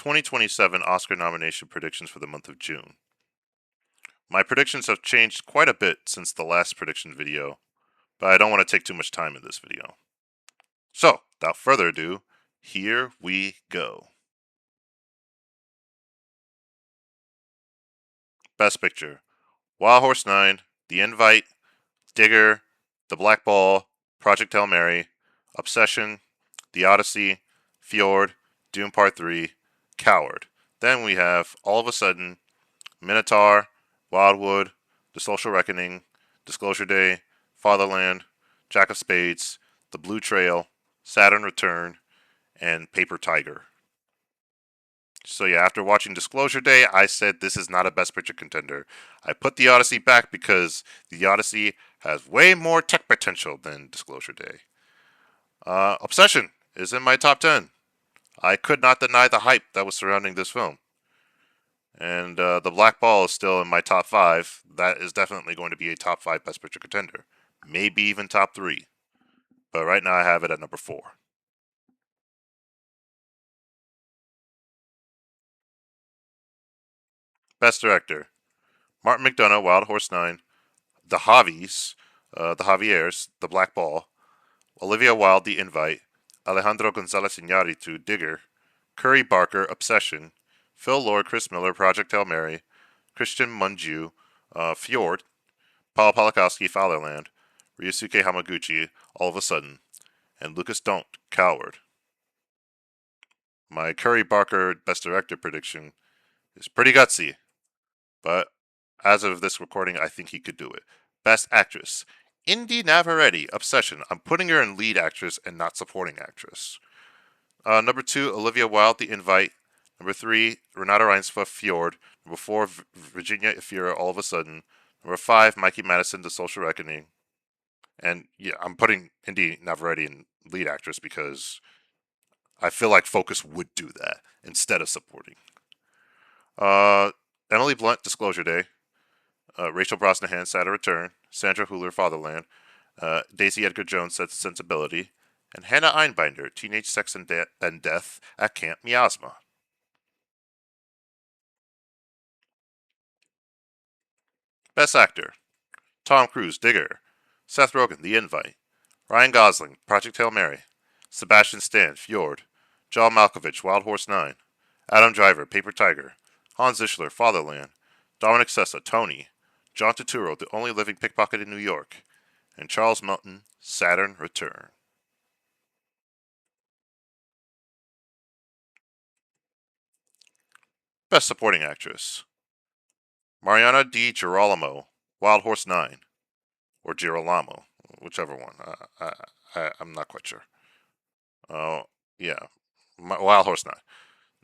2027 Oscar nomination predictions for the month of June. My predictions have changed quite a bit since the last prediction video, but I don't want to take too much time in this video. So, without further ado, here we go. Best Picture: Wild Horse 9, The Invite, Digger, The Black Ball, Project Hail Mary, Obsession, The Odyssey, Fjord, Dune Part 3, Coward. Then we have All of a Sudden, Minotaur, Wildwood, The Social Reckoning, Disclosure Day, Fatherland, Jack of Spades, The Blue Trail, Saturn Return, and Paper Tiger. So yeah, after watching Disclosure Day, I said this is not a Best Picture contender. I put The Odyssey back because The Odyssey has way more tech potential than Disclosure Day. Obsession is in my top 10. I could not deny the hype that was surrounding this film. And The Black Ball is still in my top 5. That is definitely going to be a top 5 Best Picture contender. Maybe even top 3. But right now I have it at number 4. Best Director: Martin McDonagh, Wild Horse 9, The Javiers, The Black Ball, Olivia Wilde, The Invite, Alejandro González Iñárritu, Digger, Curry Barker, Obsession, Phil Lord, Chris Miller, Project Hail Mary, Christian Mungiu, Fjord, Paul Polakowski, Fatherland, Ryusuke Hamaguchi, All of a Sudden, and Lucas Don't, Coward. My Curry Barker Best Director prediction is pretty gutsy, but as of this recording, I think he could do it. Best Actress: Indy Navarrete, Obsession. I'm putting her in lead actress and not supporting actress. Number 2, Olivia Wilde, The Invite. Number 3, Renata Reinsva, Fjord. Number 4, Virginia Efira, All of a Sudden. Number 5, Mikey Madison, The Social Reckoning. And yeah, I'm putting Indy Navarrete in lead actress because I feel like Focus would do that instead of supporting. Emily Blunt, Disclosure Day. Rachel Brosnahan, Saturn Return. Sandra Hüller, Fatherland. Daisy Edgar Jones, Sense and Sensibility. And Hannah Einbinder, Teenage Sex and Death at Camp Miasma. Best Actor: Tom Cruise, Digger. Seth Rogen, The Invite. Ryan Gosling, Project Hail Mary. Sebastian Stan, Fjord. John Malkovich, Wild Horse 9. Adam Driver, Paper Tiger. Hans Zisler, Fatherland. Dominic Sessa, Tony. John Turturro, The Only Living Pickpocket in New York. And Charles Melton, Saturn Return. Best Supporting Actress: Mariana Di Girolamo, Wild Horse 9. Or Girolamo, whichever one. I'm not quite sure. Yeah. Wild Horse 9.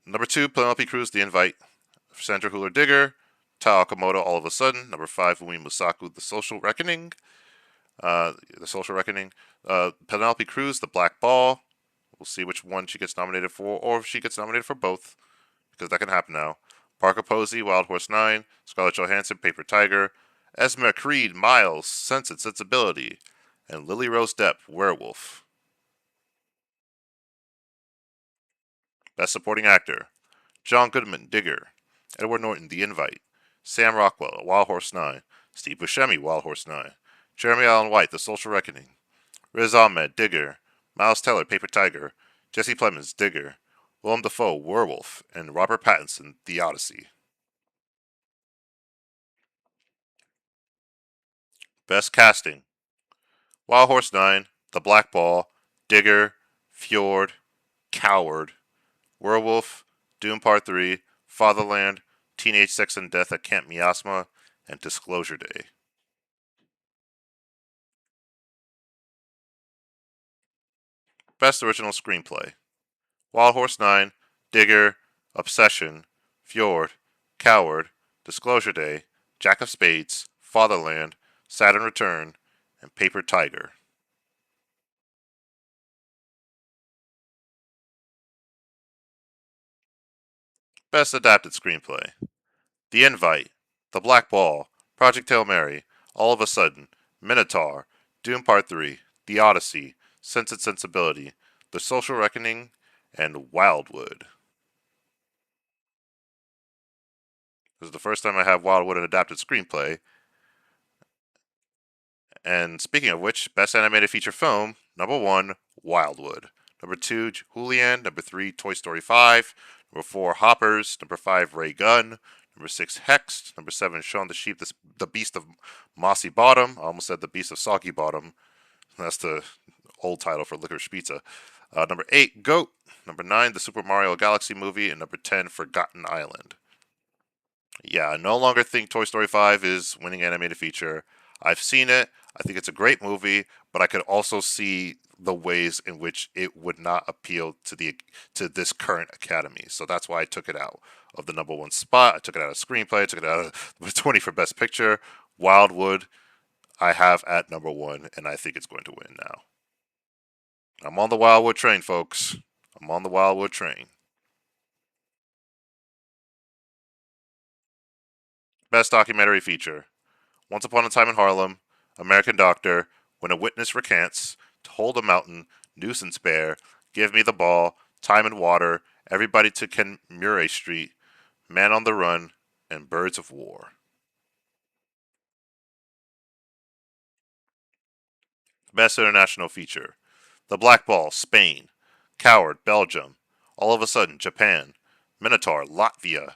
Number 2, Penelope Cruz, The Invite. Sandra Hüller, Digger. Tao Okamoto, All of a Sudden. Number 5, Fumi Musaku, The Social Reckoning. Penelope Cruz, The Black Ball. We'll see which one she gets nominated for, or if she gets nominated for both, because that can happen now. Parker Posey, Wild Horse 9. Scarlett Johansson, Paper Tiger. Esma Creed, Miles, Sense and Sensibility. And Lily Rose Depp, Werewolf. Best Supporting Actor: John Goodman, Digger. Edward Norton, The Invite. Sam Rockwell, Wild Horse 9. Steve Buscemi, Wild Horse 9. Jeremy Allen White, The Social Reckoning. Riz Ahmed, Digger. Miles Teller, Paper Tiger. Jesse Plemons, Digger. Willem Dafoe, Werewolf. And Robert Pattinson, The Odyssey. Best Casting: Wild Horse 9, The Black Ball, Digger, Fjord, Coward, Werewolf, Dune Part 3, Fatherland, Teenage Sex and Death at Camp Miasma, and Disclosure Day. Best Original Screenplay: Wild Horse 9, Digger, Obsession, Fjord, Coward, Disclosure Day, Jack of Spades, Fatherland, Saturn Return, and Paper Tiger. Best Adapted Screenplay: The Invite, The Black Ball, Project Hail Mary, All of a Sudden, Minotaur, Dune Part 3, The Odyssey, Sense and Sensibility, The Social Reckoning, and Wildwood. This is the first time I have Wildwood an adapted screenplay. And speaking of which, Best Animated Feature Film, number 1, Wildwood. Number 2, Julian. Number 3, Toy Story 5. Number 4, Hoppers. Number 5, Ray Gun. Number 6, Hex. Number 7, Shaun the Sheep, the Beast of Mossy Bottom. I almost said the Beast of Soggy Bottom. That's the old title for Licorice Pizza. Number 8, Goat. Number 9, the Super Mario Galaxy movie. And number 10, Forgotten Island. Yeah, I no longer think Toy Story 5 is winning animated feature. I've seen it. I think it's a great movie, but I could also see the ways in which it would not appeal to this current Academy. So that's why I took it out of the number 1 spot. I took it out of screenplay. I took it out of the 20 for Best Picture. Wildwood, I have at number 1, and I think it's going to win now. I'm on the Wildwood train, folks. I'm on the Wildwood train. Best Documentary Feature. Once Upon a Time in Harlem, American Doctor, When a Witness Recants, To Hold a Mountain, Nuisance Bear, Give Me the Ball, Time and Water, Everybody to Ken Murray Street, Man on the Run, and Birds of War. Best International Feature. The Black Ball, Spain. Coward, Belgium. All of a Sudden, Japan. Minotaur, Latvia.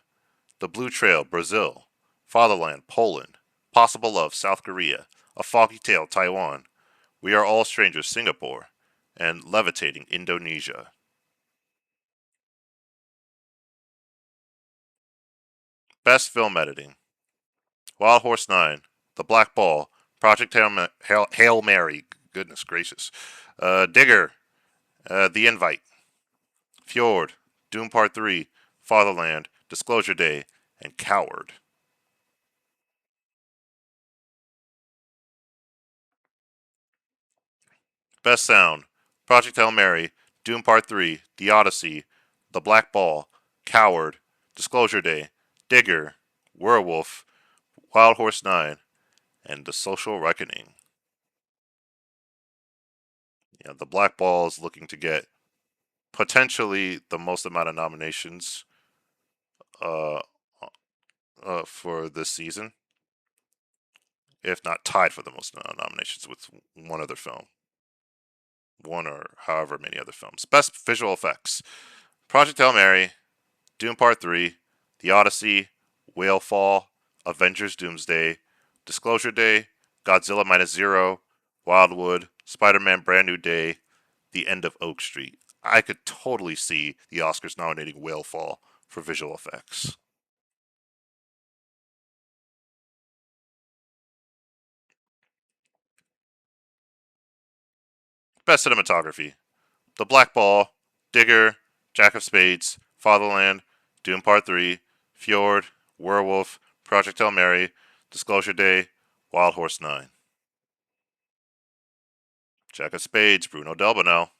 The Blue Trail, Brazil. Fatherland, Poland. Possible Love, South Korea. A Foggy Tale, Taiwan. We Are All Strangers, Singapore. And Levitating, Indonesia. Best Film Editing. Wild Horse 9. The Black Ball. Project Hail Mary. Goodness gracious. Digger. The Invite. Fjord. Doom Part 3. Fatherland. Disclosure Day. And Coward. Best Sound. Project Hail Mary. Doom Part 3. The Odyssey. The Black Ball. Coward. Disclosure Day. Digger. Werewolf. Wild Horse 9. And The Social Reckoning. Yeah, the Black Ball is looking to get potentially the most amount of nominations uh, for this season, if not tied for the most nominations with one other film, one or however many other films. Best visual effects: Project Hail Mary, Doom Part 3, The Odyssey, Whale Fall, Avengers Doomsday, Disclosure Day, Godzilla Minus Zero, Wildwood, Spider-Man Brand New Day, The End of Oak Street. I could totally see the Oscars nominating Whale Fall for visual effects. Best cinematography: The Black Ball, Digger, Jack of Spades, Fatherland, Doom Part 3, Fjord, Werewolf, Project Hail Mary, Disclosure Day, Wild Horse 9. Jack of Spades, Bruno Delbonnel.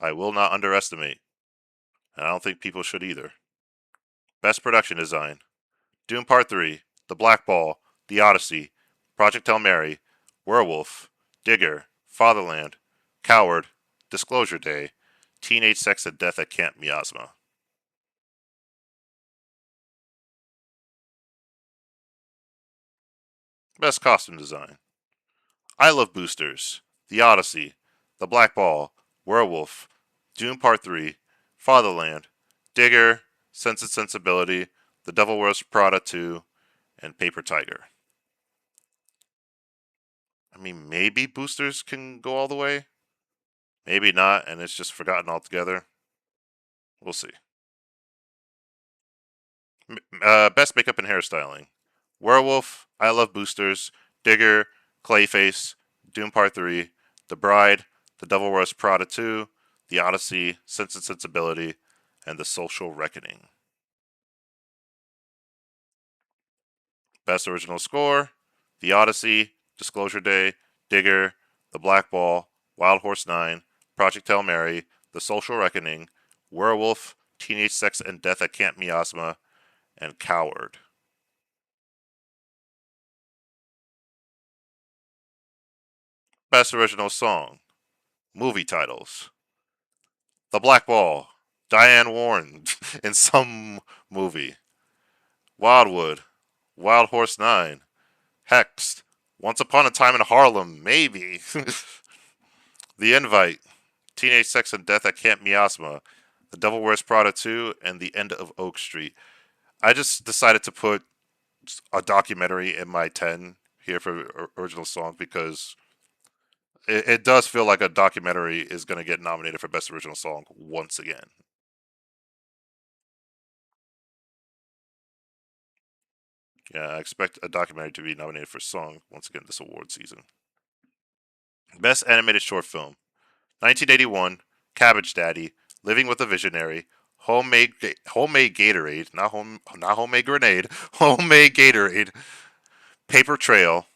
I will not underestimate, and I don't think people should either. Best production design: Doom Part 3, The Black Ball, The Odyssey, Project Hail Mary, Werewolf, Digger, Fatherland, Coward, Disclosure Day, Teenage Sex and Death at Camp Miasma. Best costume design: I Love Boosters, The Odyssey, The Black Ball, Werewolf, Doom Part 3, Fatherland, Digger, Sense and Sensibility, The Devil Wears Prada 2, and Paper Tiger. I mean, maybe Boosters can go all the way. Maybe not, and it's just forgotten altogether. We'll see. Best makeup and hairstyling: Werewolf, I Love Boosters, Digger, Clayface, Doom Part 3, The Bride, The Devil Wears Prada 2, The Odyssey, Sense and Sensibility, and The Social Reckoning. Best original score: The Odyssey, Disclosure Day, Digger, The Black Ball, Wild Horse 9, Project Hail Mary, The Social Reckoning, Werewolf, Teenage Sex and Death at Camp Miasma, and Coward. Best original song: Movie titles: The Black Ball, Diane Warren in some movie. Wildwood, Wild Horse 9, Hexed, Once Upon a Time in Harlem, maybe. The Invite, Teenage Sex and Death at Camp Miasma, The Devil Wears Prada 2, and The End of Oak Street. I just decided to put a documentary in my 10 here for original songs because it does feel like a documentary is going to get nominated for Best Original Song once again. Yeah, I expect a documentary to be nominated for song once again this award season. Best Animated Short Film 1981, Cabbage Daddy, Living with a Visionary, Homemade Gatorade, not homemade grenade, Homemade Gatorade, Paper Trail,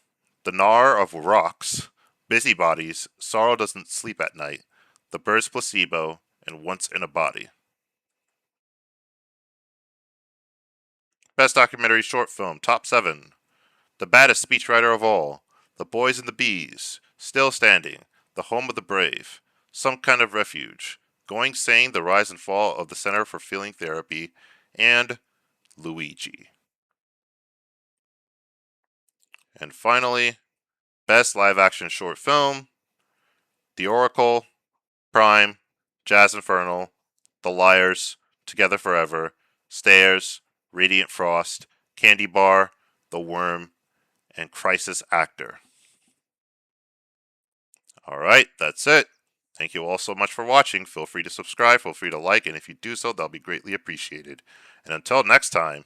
The Gnar of Rocks, Busybodies, Sorrow Doesn't Sleep at Night, The Bird's Placebo, and Once in a Body. Best Documentary Short Film, Top 7. The Baddest Speechwriter of All, The Boys and the Bees, Still Standing, The Home of the Brave, Some Kind of Refuge, Going Sane, The Rise and Fall of the Center for Feeling Therapy, and Luigi. And finally, Best Live Action Short Film, The Oracle, Prime, Jazz Infernal, The Liars, Together Forever, Stairs, Radiant Frost, Candy Bar, The Worm, and Crisis Actor. Alright, that's it. Thank you all so much for watching. Feel free to subscribe, feel free to like, and if you do so, that'll be greatly appreciated. And until next time,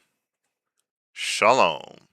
Shalom.